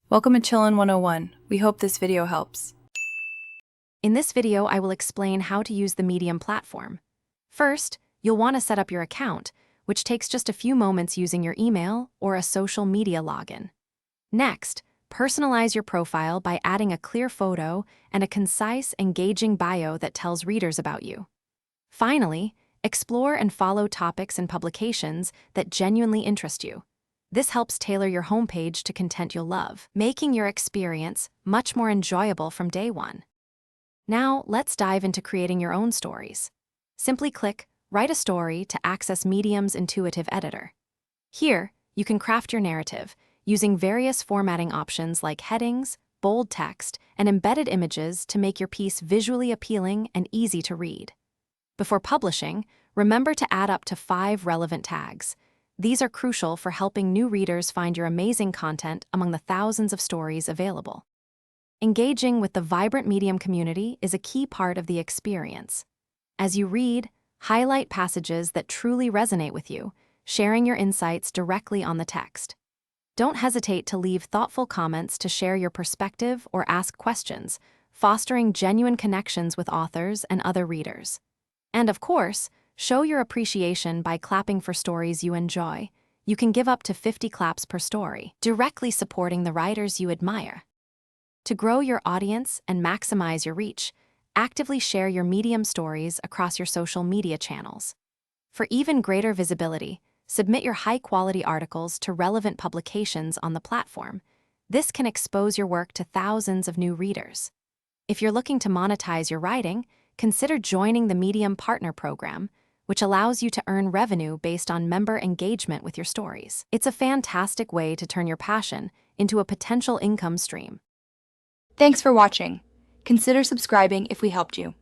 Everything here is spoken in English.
Welcome to Chillin' 101. We hope this video helps. In this video, I will explain how to use the Medium platform. First, you'll want to set up your account, which takes just a few moments using your email or a social media login. Next, personalize your profile by adding a clear photo and a concise, engaging bio that tells readers about you. Finally, explore and follow topics and publications that genuinely interest you. This helps tailor your homepage to content you'll love, making your experience much more enjoyable from day one. Now, let's dive into creating your own stories. Simply click Write a Story to access Medium's intuitive editor. Here, you can craft your narrative using various formatting options like headings, bold text, and embedded images to make your piece visually appealing and easy to read. Before publishing, remember to add up to 5 relevant tags. These are crucial for helping new readers find your amazing content among the thousands of stories available. Engaging with the vibrant Medium community is a key part of the experience. As you read, highlight passages that truly resonate with you, sharing your insights directly on the text. Don't hesitate to leave thoughtful comments to share your perspective or ask questions, fostering genuine connections with authors and other readers. And of course, show your appreciation by clapping for stories you enjoy. You can give up to 50 claps per story, directly supporting the writers you admire. To grow your audience and maximize your reach, actively share your Medium stories across your social media channels. For even greater visibility, submit your high-quality articles to relevant publications on the platform. This can expose your work to thousands of new readers. If you're looking to monetize your writing, consider joining the Medium Partner Program, which allows you to earn revenue based on member engagement with your stories. It's a fantastic way to turn your passion into a potential income stream. Thanks for watching. Consider subscribing if we helped you.